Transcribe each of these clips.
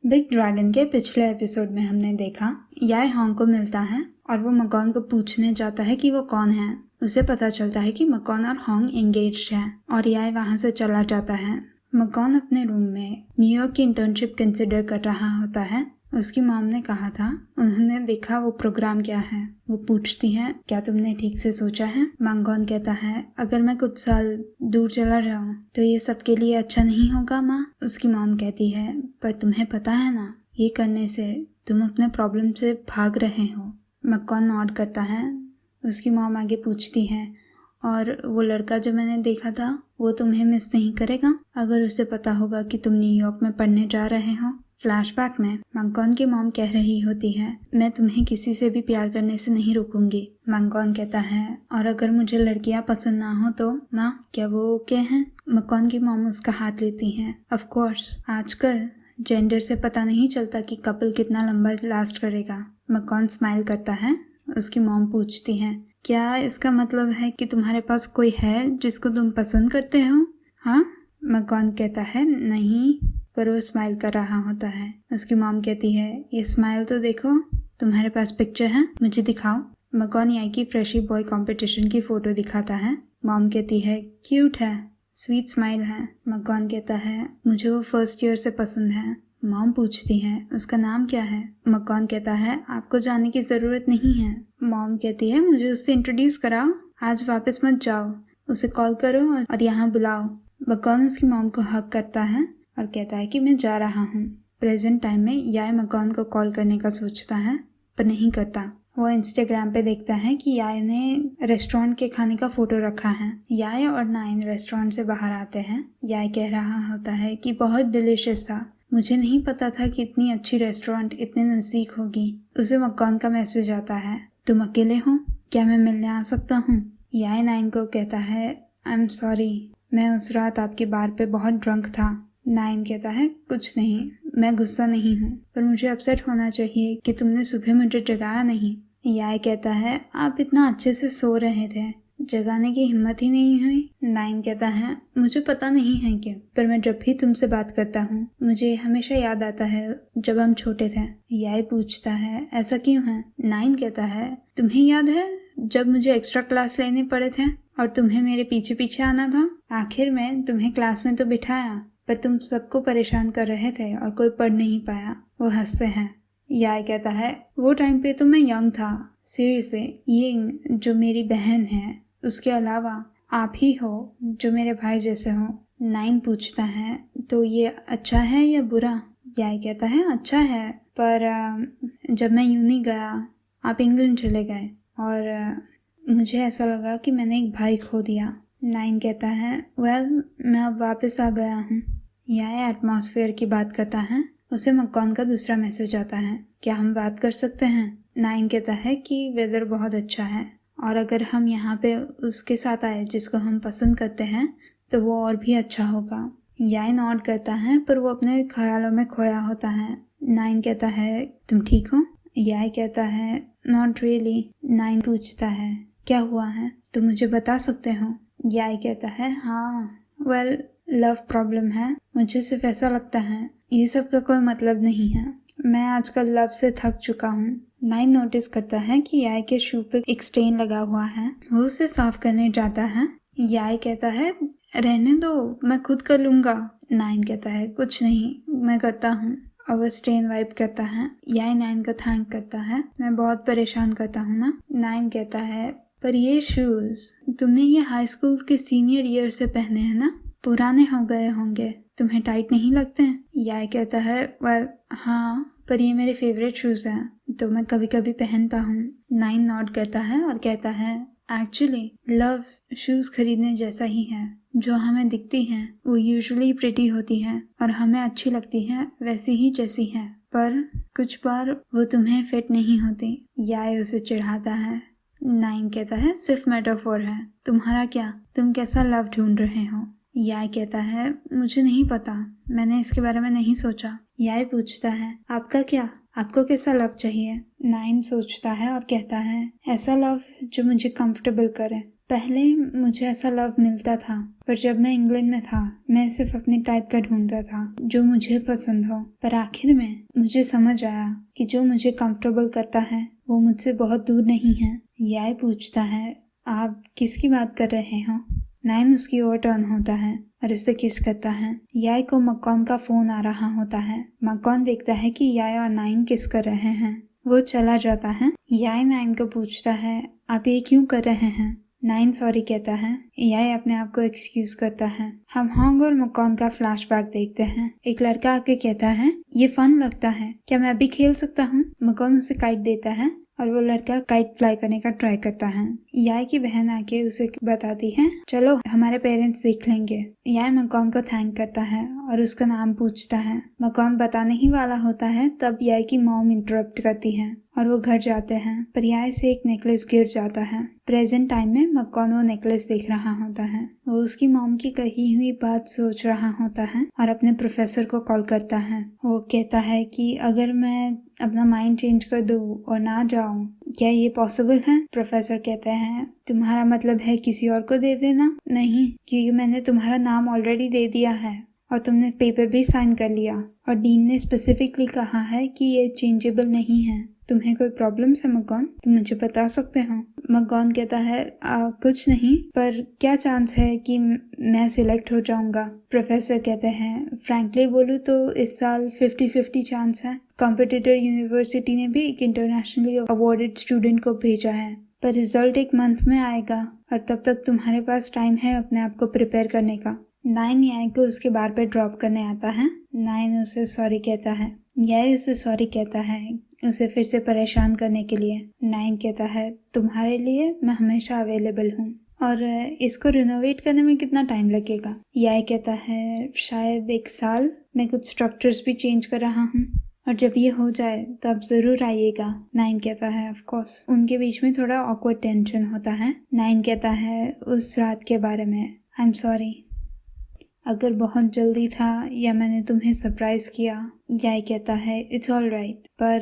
Big dragon के पिछले episode में हमने देखा याय हॉन्ग को मिलता है और वो मकॉन को पूछने जाता है कि वो कौन है। उसे पता चलता है कि मकॉन और हॉन्ग एंगेज्ड है और याय वहां से चला जाता है। मकॉन अपने रूम में न्यूयॉर्क की इंटर्नशिप कंसिडर कर रहा होता है। उसकी मॉम ने कहा था, उन्होंने देखा वो प्रोग्राम क्या है। वो पूछती है, क्या तुमने ठीक से सोचा है? मकॉन कहता है, अगर मैं कुछ साल दूर चला जाऊं तो ये सबके लिए अच्छा नहीं होगा माँ। उसकी मॉम कहती है, पर तुम्हें पता है ना, ये करने से तुम अपने प्रॉब्लम से भाग रहे हो। मकॉन नॉड करता है। उसकी मॉम आगे पूछती है, और वो लड़का जो मैंने देखा था वो तुम्हें मिस नहीं करेगा अगर उसे पता होगा कि तुम न्यूयॉर्क में पढ़ने जा रहे हो? फ्लैशबैक में मकॉन की मॉम कह रही होती है, मैं तुम्हें किसी से भी प्यार करने से नहीं रोकूंगी। मकॉन कहता है, और अगर मुझे लड़कियां पसंद ना हो तो माँ, क्या वो ओके हैं? मकॉन की मॉम उसका हाथ लेती है। ऑफ कोर्स, आजकल जेंडर से पता नहीं चलता कि कपल कितना लंबा लास्ट करेगा। मकॉन स्माइल करता है। उसकी मॉम पूछती है, क्या इसका मतलब है कि तुम्हारे पास कोई है जिसको तुम पसंद करते हो? हाँ? मकॉन कहता है, नहीं, पर वो स्माइल कर रहा होता है। उसकी मॉम कहती है, ये स्माइल तो देखो, तुम्हारे पास पिक्चर है, मुझे दिखाओ। मकॉन याई की फ्रेशी बॉय कंपटीशन की फोटो दिखाता है। मॉम कहती है, क्यूट है, स्वीट स्माइल है। मकॉन कहता है, मुझे वो फर्स्ट ईयर से पसंद है। मॉम पूछती है, उसका नाम क्या है? मकॉन कहता है, आपको जाने की जरूरत नहीं है। मॉम कहती है, मुझे उससे इंट्रोड्यूस कराओ, आज वापस मत जाओ, उसे कॉल करो और यहाँ बुलाओ। मकॉन उसकी मॉम को हक करता है और कहता है कि मैं जा रहा हूँ। प्रेजेंट टाइम में याय मकॉन को कॉल करने का सोचता है पर नहीं करता। वो इंस्टाग्राम पे देखता है कि याय ने रेस्टोरेंट के खाने का फोटो रखा है। याय और नाइन रेस्टोरेंट से बाहर आते हैं। याय कह रहा होता है कि बहुत डिलीशियस था, मुझे नहीं पता था कि इतनी अच्छी रेस्टोरेंट इतने नजदीक होगी। उसे मकॉन का मैसेज आता है, तुम अकेले हो? क्या मैं मिलने आ सकता हूँ? याय नाइन को कहता है, आई एम सॉरी, मैं उस रात आपके बार पे बहुत ड्रंक था। नाइन कहता है, कुछ नहीं, मैं गुस्सा नहीं हूँ, पर मुझे अपसेट होना चाहिए कि तुमने सुबह मुझे जगाया नहीं। याय कहता है, आप इतना अच्छे से सो रहे थे, जगाने की हिम्मत ही नहीं हुई। नाइन कहता है, मुझे पता नहीं है क्यों, पर मैं जब भी तुमसे बात करता हूँ मुझे हमेशा याद आता है जब हम छोटे थे। याय पूछता है, ऐसा क्यों है? नाइन कहता है, तुम्हें याद है जब मुझे एक्स्ट्रा क्लास लेने पड़े थे और तुम्हें मेरे पीछे पीछे आना था? आखिर में तुम्हें क्लास में तो बिठाया, पर तुम सबको परेशान कर रहे थे और कोई पढ़ नहीं पाया। वो हंसते हैं। याय कहता है, वो टाइम पे तो मैं यंग था, सीरियसली, ये जो मेरी बहन है, उसके अलावा आप ही हो जो मेरे भाई जैसे हो। नाइन पूछता है, तो ये अच्छा है या बुरा? याय कहता है, अच्छा है, पर जब मैं यूनी गया, आप इंग्लैंड चले गए और मुझे ऐसा लगा कि मैंने एक भाई खो दिया। नाइन कहता है, वेल, मैं अब वापस आ गया हूँ। याय एटमॉस्फेयर की बात करता है। उसे मकॉन का दूसरा मैसेज आता है, क्या हम बात कर सकते हैं? नाइन कहता है कि वेदर बहुत अच्छा है और अगर हम यहाँ पे उसके साथ आए जिसको हम पसंद करते हैं तो वो और भी अच्छा होगा। याय नॉड करता है, पर वो अपने ख्यालों में खोया होता है। नाइन कहता है, तुम ठीक हो? याय कहता है, नॉट रियली। नाइन पूछता है, क्या हुआ है, तुम मुझे बता सकते हो? याय कहता है, हाँ, वेल, लव प्रॉब्लम है, मुझे सिर्फ ऐसा लगता है, ये सब का कोई मतलब नहीं है, मैं आजकल लव से थक चुका हूँ। नाइन नोटिस करता है कि याय के शू पे एक स्टेन लगा हुआ है। वो उसे साफ करने जाता है। याय कहता है, रहने दो, मैं खुद कर लूंगा। नाइन कहता है, कुछ नहीं, मैं करता हूँ, और वो स्टेन वाइप करता है। याय नाइन को थैंक करता है, मैं बहुत परेशान करता हूँ ना। नाइन कहता है, पर ये शूज तुमने ये हाई स्कूल के सीनियर ईयर से पहने हैं ना, पुराने हो गए होंगे, तुम्हें टाइट नहीं लगते हैं? याय कहता है, वेल, हाँ, पर ये मेरे फेवरेट शूज हैं तो मैं कभी कभी पहनता हूँ। नाइन नॉड करता है और कहता है, एक्चुअली लव शूज खरीदने जैसा ही है, जो हमें दिखती हैं वो यूजुअली प्रिटी होती हैं और हमें अच्छी लगती हैं वैसी ही जैसी हैं, पर कुछ बार वो तुम्हें फिट नहीं होती। याय उसे चिढ़ाता है। नाइन कहता है, सिर्फ मेटाफोर है, तुम्हारा क्या, तुम कैसा लव ढूंढ रहे हो? याय कहता है, मुझे नहीं पता, मैंने इसके बारे में नहीं सोचा। याय पूछता है, आपका क्या, आपको कैसा लव चाहिए? नाइन सोचता है और कहता है, ऐसा लव जो मुझे कंफर्टेबल करे, पहले मुझे ऐसा लव मिलता था, पर जब मैं इंग्लैंड में था मैं सिर्फ अपने टाइप का ढूंढता था जो मुझे पसंद हो। पर आखिर में मुझे समझ आया कि जो मुझे कंफर्टेबल करता है वो मुझसे बहुत दूर नहीं है। याय पूछता है, आप किसकी बात कर रहे हो? नाइन उसकी ओर टर्न होता है और उसे किस करता है। याय को मकॉन का फोन आ रहा होता है। मकॉन देखता है कि याय और नाइन किस कर रहे हैं। वो चला जाता है। याय नाइन को पूछता है, आप ये क्यों कर रहे हैं? नाइन सॉरी कहता है। याय अपने आप को एक्सक्यूज करता है। हम हॉन्ग और मकॉन का फ्लैशबैक देखते हैं। एक लड़का आके कहता है, ये फन लगता है, क्या मैं अभी खेल सकता हूँ? मकॉन उसे काइट देता है और वो लड़का काइट फ्लाई करने का ट्राई करता है। याय की बहन आके उसे बताती है, चलो हमारे पेरेंट्स देख लेंगे। याय मकॉन को थैंक करता है और उसका नाम पूछता है। मकॉन बताने ही वाला होता है तब याय की मॉम इंटरप्ट करती है और वो घर जाते हैं, पर याय से एक नेकलेस गिर जाता है। प्रेजेंट टाइम में मकॉन वो नेकलेस देख रहा होता है। वो उसकी मॉम की कही हुई बात सोच रहा होता है और अपने प्रोफेसर को कॉल करता है। वो कहता है कि अगर मैं अपना माइंड चेंज कर दूं और ना जाऊं, क्या ये पॉसिबल है? प्रोफेसर कहते हैं, तुम्हारा मतलब है किसी और को दे देना? नहीं, क्योंकि मैंने तुम्हारा नाम ऑलरेडी दे दिया है और तुमने पेपर भी साइन कर लिया और डीन ने स्पेसिफिकली कहा है कि ये चेंजेबल नहीं है। तुम्हें कोई प्रॉब्लम है मकॉन? तुम मुझे बता सकते हो? मकॉन कहता है, कुछ नहीं, पर क्या चांस है कि मैं सिलेक्ट हो जाऊंगा? प्रोफेसर कहते हैं, फ्रैंकली बोलूं तो इस साल 50-50 चांस है। कॉम्पिटिटर यूनिवर्सिटी ने भी एक इंटरनेशनली अवॉर्डेड स्टूडेंट को भेजा है, पर रिजल्ट एक मंथ में आएगा और तब तक तुम्हारे पास टाइम है अपने आप को प्रिपेयर करने का। नाइन याय को उसके बार पे ड्रॉप करने आता है। नाइन उसे सॉरी कहता है। याय उसे सॉरी कहता है उसे फिर से परेशान करने के लिए। नाइन कहता है, तुम्हारे लिए मैं हमेशा अवेलेबल हूँ। और इसको रिनोवेट करने में कितना टाइम लगेगा? याय कहता है, शायद 1 साल। मैं कुछ स्ट्रक्चर्स भी चेंज कर रहा हूँ और जब ये हो जाए तो आप जरूर आइएगा। नाइन कहता है, ऑफ कोर्स। उनके बीच में थोड़ा ऑकवर्ड टेंशन होता है। नाइन कहता है, उस रात के बारे में आई एम सॉरी, अगर बहुत जल्दी था या मैंने तुम्हें सरप्राइज किया। याय कहता है, इट्स ऑल राइट, पर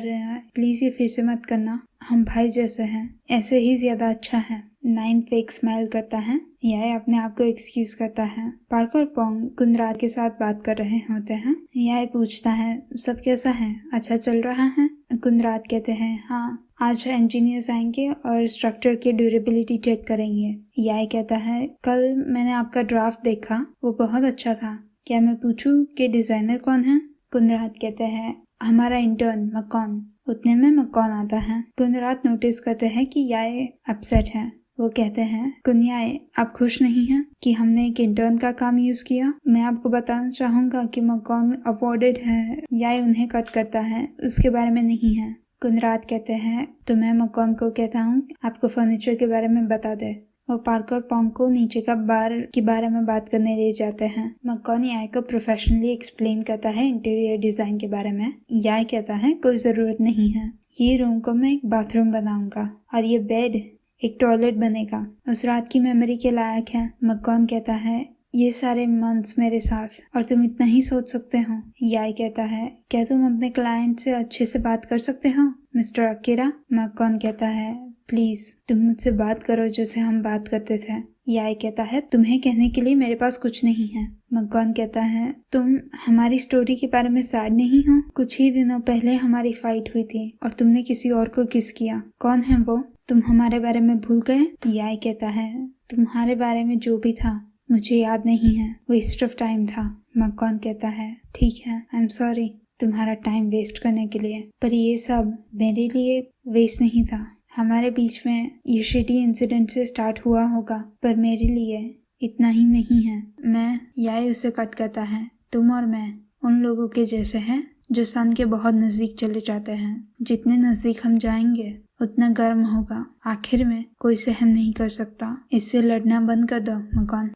प्लीज ये फिर से मत करना। हम भाई जैसे हैं, ऐसे ही ज्यादा अच्छा है। नाइन फेक स्माइल करता है। याय अपने आप को एक्सक्यूज करता है। पार्कर पोंग कुंद्रात के साथ बात कर रहे होते हैं। याय पूछता है, सब कैसा है? अच्छा चल रहा है? कुंद्रात कहते हैं, हाँ, आज इंजीनियर्स आएंगे और स्ट्रक्चर की ड्यूरेबिलिटी चेक करेंगे। याय कहता है, कल मैंने आपका ड्राफ्ट देखा, वो बहुत अच्छा था। क्या मैं पूछूं कि डिजाइनर कौन है? कुंद्रात कहते हैं, हमारा इंटर्न मकॉन। उतने में मकॉन आता है। कुंद्रात नोटिस करते हैं कि याय अपसेट है। वो कहते हैं, कुन्याय, आप खुश नहीं हैं कि हमने एक इंटर्न का काम यूज किया? मैं आपको बताना चाहूंगा कि मकॉन अवॉर्डेड है। याय उन्हें कट करता है, उसके बारे में नहीं है। कुंद्रात कहते हैं, तो मैं मकॉन को कहता हूँ आपको फर्नीचर के बारे में बता दे। वो पार्कर पोंग को नीचे का बार के बारे में बात करने ले जाते हैं। मकॉन याय को प्रोफेशनली एक्सप्लेन करता है इंटीरियर डिजाइन के बारे में। याय कहता है, कोई जरूरत नहीं है, ये रूम को मैं एक बाथरूम बनाऊंगा और ये बेड एक टॉयलेट बनेगा। उस रात की मेमोरी के लायक है। मकॉन कहता है, ये सारे मंथ्स मेरे साथ और तुम इतना ही सोच सकते हो? याय कहता है, क्या तुम अपने क्लाइंट से अच्छे से बात कर सकते हो मिस्टर अकीरा? मकॉन कहता है, प्लीज तुम मुझसे बात करो जैसे हम बात करते थे। याय कहता है, तुम्हें कहने के लिए मेरे पास कुछ नहीं है। मकॉन कहता है, तुम हमारी स्टोरी के बारे में सैड नहीं हो? कुछ ही दिनों पहले हमारी फाइट हुई थी और तुमने किसी और को किस किया। कौन है वो? तुम हमारे बारे में भूल गए? याय कहता है, तुम्हारे बारे में जो भी था मुझे याद नहीं है, वेस्ट ऑफ टाइम था। मकॉन कहता है, ठीक है, आई एम सॉरी तुम्हारा टाइम वेस्ट करने के लिए, पर ये सब मेरे लिए वेस्ट नहीं था। हमारे बीच में ये शिटी इंसिडेंट से स्टार्ट हुआ होगा, पर मेरे लिए इतना ही नहीं है। मैं, याय उसे कट करता है, तुम और मैं उन लोगों के जैसे हैं जो सन के बहुत नजदीक चले जाते हैं। जितने नजदीक हम जाएंगे उतना गर्म होगा। आखिर में कोई सहन नहीं कर सकता। इससे लड़ना बंद कर दो मकॉन।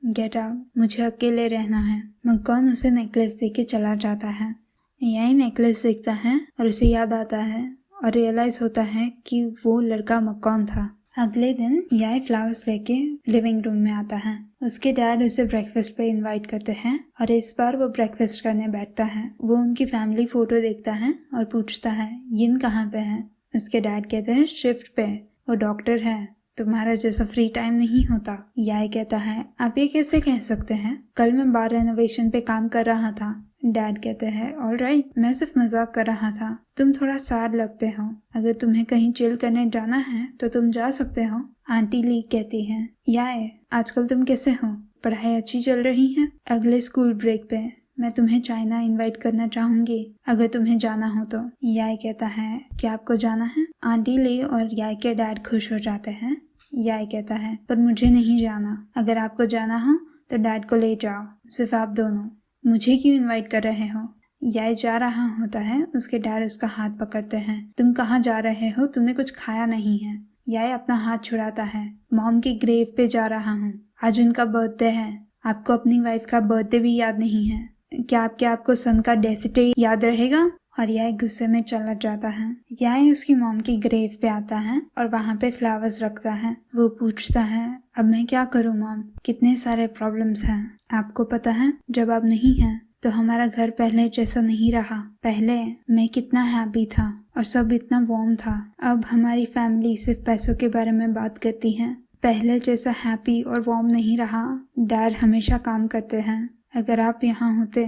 गेट आउट, मुझे अकेले रहना है। मकॉन उसे नेकलेस देके चला जाता है। यही नेकलेस देखता है और उसे याद आता है और रियलाइज होता है कि वो लड़का मकॉन था। अगले दिन याय फ्लावर्स लेके लिविंग रूम में आता है। उसके डैड उसे ब्रेकफास्ट पे इनवाइट करते हैं और इस बार वो ब्रेकफास्ट करने बैठता है। वो उनकी फैमिली फोटो देखता है और पूछता है, यिन कहाँ पे है? उसके डैड कहते हैं, शिफ्ट पे, वो डॉक्टर है। तुम्हारा जैसा फ्री टाइम नहीं होता। याय कहता है आप ये कैसे कह सकते हैं, कल मैं बार रेनोवेशन पे काम कर रहा था। डैड कहते हैं ऑल राइट, मैं सिर्फ मजाक कर रहा था, तुम थोड़ा सैड लगते हो, अगर तुम्हें कहीं चिल करने जाना है तो तुम जा सकते हो। आंटी ली कहती है याय आजकल तुम कैसे हो, पढ़ाई अच्छी चल रही है। अगले स्कूल ब्रेक पे मैं तुम्हें चाइना इनवाइट करना चाहूंगी, अगर तुम्हें जाना हो तो। याय कहता है क्या आपको जाना है। आंटी ली और याय के डैड खुश हो जाते हैं। याय कहता है पर मुझे नहीं जाना, अगर आपको जाना हो तो डैड को ले जाओ, सिर्फ आप दोनों, मुझे क्यों इनवाइट कर रहे हो। याय जा रहा होता है, उसके डैड उसका हाथ पकड़ते हैं। तुम कहाँ जा रहे हो, तुमने कुछ खाया नहीं है। याय अपना हाथ छुड़ाता है। मॉम की ग्रेव पे जा रहा हूँ, आज उनका बर्थडे है। आपको अपनी वाइफ का बर्थडे भी याद नहीं है क्या, आपको सन का डेथ डे याद रहेगा। और याय गुस्से में चला जाता है। याय उसकी मॉम की ग्रेव पे आता है और वहाँ पे फ्लावर्स रखता है। वो पूछता है अब मैं क्या करूँ मॉम, कितने सारे प्रॉब्लम्स हैं। आपको पता है जब आप नहीं हैं तो हमारा घर पहले जैसा नहीं रहा। पहले मैं कितना हैप्पी था और सब इतना वार्म था, अब हमारी फैमिली सिर्फ पैसों के बारे में बात करती है। पहले जैसा हैप्पी और वार्म नहीं रहा। डैड हमेशा काम करते हैं, अगर आप यहाँ होते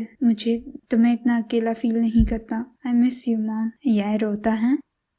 तो मैं इतना अकेला फील नहीं करता। I miss you mom. याय रोता है।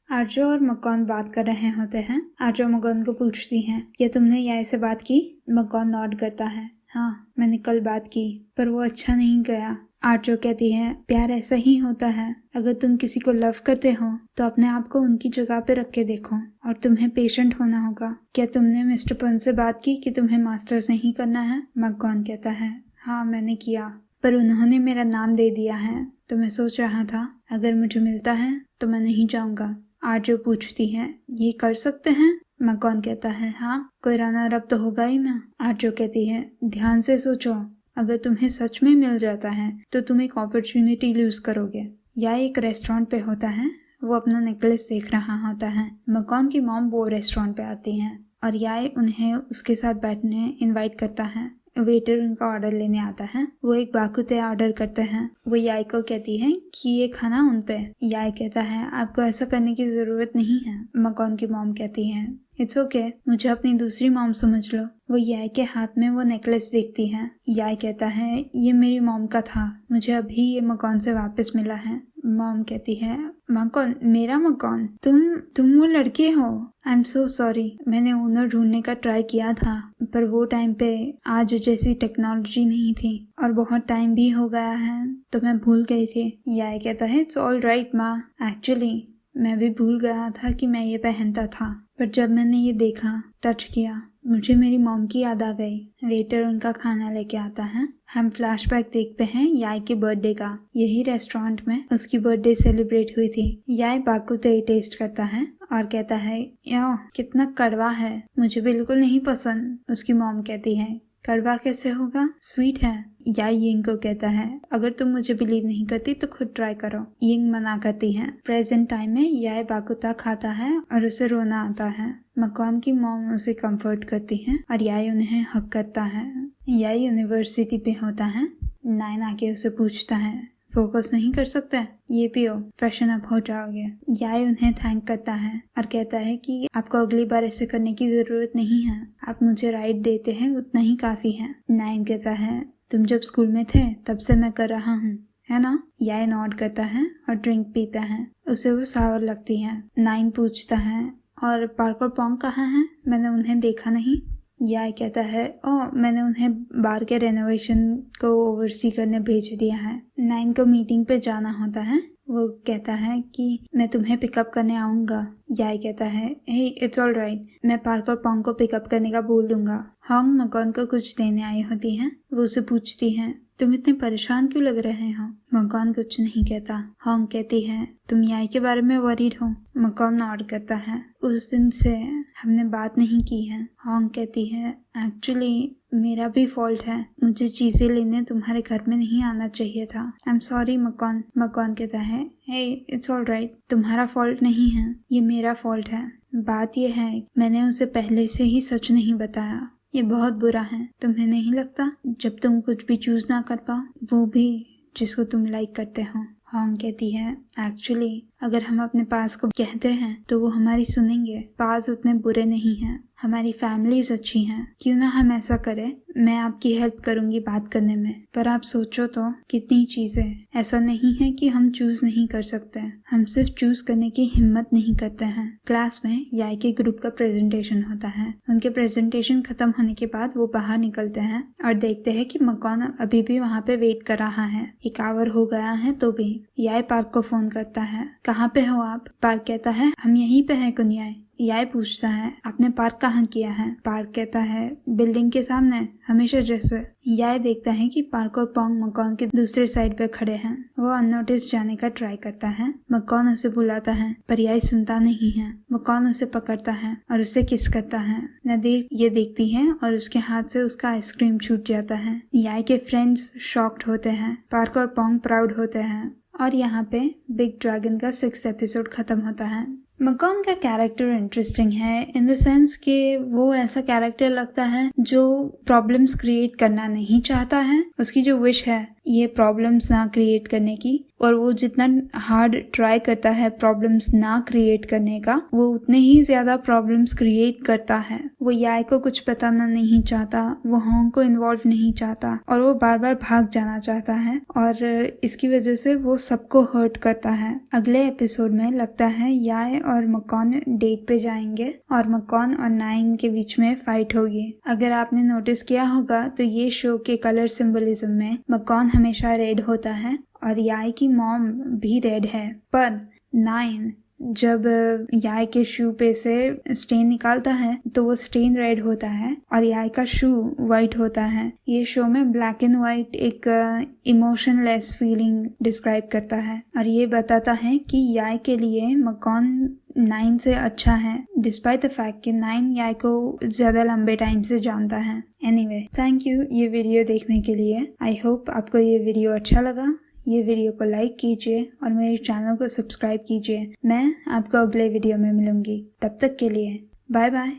आर्जो और मकॉन बात कर रहे होते हैं। आर्जो मकॉन को पूछती है क्या तुमने याय से बात की। मकॉन नॉड करता है हाँ मैंने कल बात की, पर वो अच्छा नहीं गया। आर्जो कहती है प्यार ऐसा ही होता है, अगर तुम किसी को लव करते हो तो अपने आप को उनकी जगह पे रख के देखो और तुम्हें पेशेंट होना होगा। क्या तुमने मिस्टर पन से बात की कि तुम्हें मास्टर्स नहीं करना है। मकॉन कहता है हाँ मैंने किया, पर उन्होंने मेरा नाम दे दिया है, तो मैं सोच रहा था अगर मुझे मिलता है तो मैं नहीं जाऊंगा। आर्जो पूछती है ये कर सकते हैं। मकॉन कहता है हाँ कोई रनर अप तो होगा ही ना। आर्जो कहती है ध्यान से सोचो, अगर तुम्हें सच में मिल जाता है तो तुम एक अपॉर्चुनिटी लूज करोगे। या एक रेस्टोरेंट पे होता है, वो अपना नेकलेस देख रहा होता है। मकॉन की मॉम वो रेस्टोरेंट पे आती है और याय उन्हें उसके साथ बैठने इनवाइट करता है। वेटर उनका ऑर्डर लेने आता है। वो एक बाकुते ऑर्डर करते हैं। वो याय को कहती है कि ये खाना उन पे। याय कहता है आपको ऐसा करने की जरूरत नहीं है। मकॉन की मॉम कहती है इट्स ओके, मुझे अपनी दूसरी मॉम समझ लो। वो याय के हाथ में वो नेकलेस देखती है। याय कहता है ये मेरी मॉम का था, मुझे अभी ये मकॉन से वापस मिला है। मॉम कहती है मकॉन, मेरा मकॉन, तुम वो लड़के हो। आई एम सो सॉरी, मैंने ओनर ढूंढने का ट्राई किया था, पर वो टाइम पे आज जैसी टेक्नोलॉजी नहीं थी और बहुत टाइम भी हो गया है तो मैं भूल गई थी। याय कहता है इट्स ऑल राइट माँ, एक्चुअली मैं भी भूल गया था कि मैं ये पहनता था, पर जब मैंने ये देखा, टच किया, मुझे मेरी मॉम की याद आ गई। वेटर उनका खाना लेके आता है। हम फ्लैशबैक देखते हैं याय के बर्थडे का। यही रेस्टोरेंट में उसकी बर्थडे सेलिब्रेट हुई थी। याय बाकुते टेस्ट करता है और कहता है यो कितना कड़वा है, मुझे बिल्कुल नहीं पसंद। उसकी मॉम कहती है कड़वा कैसे होगा, स्वीट है। याय यिंग को कहता है अगर तुम मुझे बिलीव नहीं करती तो खुद ट्राई करो। यिंग मना करती है। प्रेजेंट टाइम में याय बाकुता खाता है और उसे रोना आता है। मकॉन की मॉम उसे कंफर्ट करती है और याय उन्हें हक करता है। याय यूनिवर्सिटी पे होता है। नाइन आके उसे पूछता है फोकस नहीं कर सकते, ये पियो, फ्रेशन अप हो जाओगे। याय उन्हें थैंक करता है और कहता है कि आपको अगली बार ऐसे करने की जरूरत नहीं है, आप मुझे राइट देते हैं उतना ही काफी है। नाइन कहता है तुम जब स्कूल में थे तब से मैं कर रहा हूँ, है ना। याय नॉड करता है और ड्रिंक पीता है। उसे वो सावर लगती है। नाइन पूछता है और पार्कर पॉन्ग कहाँ हैं, मैंने उन्हें देखा नहीं। याय कहता है मैंने उन्हें बार के रेनोवेशन को ओवरसी करने भेज दिया है। नाइन को मीटिंग पे जाना होता है। वो कहता है कि मैं तुम्हें पिकअप करने आऊंगा। याय कहता है हे इट्स ऑल राइट, मैं पार्कर पॉन्ग को पिकअप करने का बोल दूंगा। हॉन्ग मकॉन को कुछ देने आई होती है। वो उसे पूछती है तुम इतने परेशान क्यों लग रहे हो। मकॉन कुछ नहीं कहता। हॉन्ग कहती है तुम याय के बारे में वरीड हो। मकॉन नॉड करता है। उस दिन से हमने बात नहीं की है। हॉन्ग कहती है एक्चुअली मेरा भी फॉल्ट है, मुझे चीजें लेने तुम्हारे घर में नहीं आना चाहिए था। I am sorry मकॉन। मकॉन कहता है हे इट्स ऑल राइट, तुम्हारा फॉल्ट नहीं है, ये मेरा फॉल्ट है। बात ये है मैंने उसे पहले से ही सच नहीं बताया, ये बहुत बुरा है। तुम्हें नहीं लगता जब तुम कुछ भी चूज ना कर पाओ, वो भी जिसको तुम लाइक करते हो। हॉन्ग कहती है एक्चुअली अगर हम अपने पास को कहते हैं तो वो हमारी सुनेंगे। पास उतने बुरे नहीं हैं, हमारी फैमिलीज अच्छी हैं, क्यों ना हम ऐसा करें, मैं आपकी हेल्प करूंगी बात करने में। पर आप सोचो तो कितनी चीजें, ऐसा नहीं है कि हम चूज नहीं कर सकते, हम सिर्फ चूज करने की हिम्मत नहीं करते हैं। क्लास में याई के ग्रुप का प्रेजेंटेशन होता है। उनके प्रेजेंटेशन खत्म होने के बाद वो बाहर निकलते हैं और देखते हैं कि मकॉन अभी भी वहाँ पे वेट कर रहा है। 1 आवर हो गया है तो भी। याई पार्क को फोन करता है, कहाँ पे हो आप? पार्क कहता है, हम यहीं पे हैं कुनियाई। याई पूछता है, आपने पार्क कहाँ किया है? पार्क कहता है, बिल्डिंग के सामने, हमेशा जैसे। याई देखता है कि पार्क और पोंग मकॉन के दूसरे साइड पे खड़े हैं। वो अननोटिस जाने का ट्राई करता है। मकॉन उसे बुलाता है पर याई सुनता नहीं है। मकॉन उसे पकड़ता है और उसे किस करता है। नदीर ये देखती है और उसके हाथ से उसका आइसक्रीम छूट जाता है। याई के फ्रेंड्स शॉक्ड होते हैं। पार्क और पोंग प्राउड होते हैं। और यहाँ पे बिग ड्रैगन का 6th एपिसोड खत्म होता है। मकॉन का कैरेक्टर इंटरेस्टिंग है इन द सेंस कि वो ऐसा कैरेक्टर लगता है जो प्रॉब्लम्स क्रिएट करना नहीं चाहता है। उसकी जो विश है ये प्रॉब्लम्स ना क्रिएट करने की, और वो जितना हार्ड ट्राई करता है प्रॉब्लम्स ना क्रिएट करने का, वो उतने ही ज्यादा प्रॉब्लम्स क्रिएट करता है। वो याई को कुछ बताना नहीं चाहता, वो होंग को इन्वॉल्व नहीं चाहता, और वो बार बार भाग जाना चाहता है, और इसकी वजह से वो सबको हर्ट करता है। अगले एपिसोड में लगता है याई और मकॉन डेट पे जाएंगे और मकॉन और नाइन के बीच में फाइट होगी। अगर आपने नोटिस किया होगा तो ये शो के कलर सिंबलिज्म में मकॉन हमेशा रेड होता है और याई की मॉम भी रेड है, पर नाइन जब याई के शू पे से स्टेन निकालता है तो वो स्टेन रेड होता है और याई का शू वाइट होता है। ये शो में ब्लैक एंड वाइट एक इमोशनलेस फीलिंग डिस्क्राइब करता है और ये बताता है कि याई के लिए मकॉन 9 से अच्छा है, डिस्पाइट द फैक्ट कि 9 याई को ज्यादा लंबे टाइम से जानता है। एनीवे, थैंक यू ये वीडियो देखने के लिए। आई होप आपको ये वीडियो अच्छा लगा। ये वीडियो को लाइक कीजिए और मेरे चैनल को सब्सक्राइब कीजिए। मैं आपको अगले वीडियो में मिलूंगी। तब तक के लिए बाय बाय।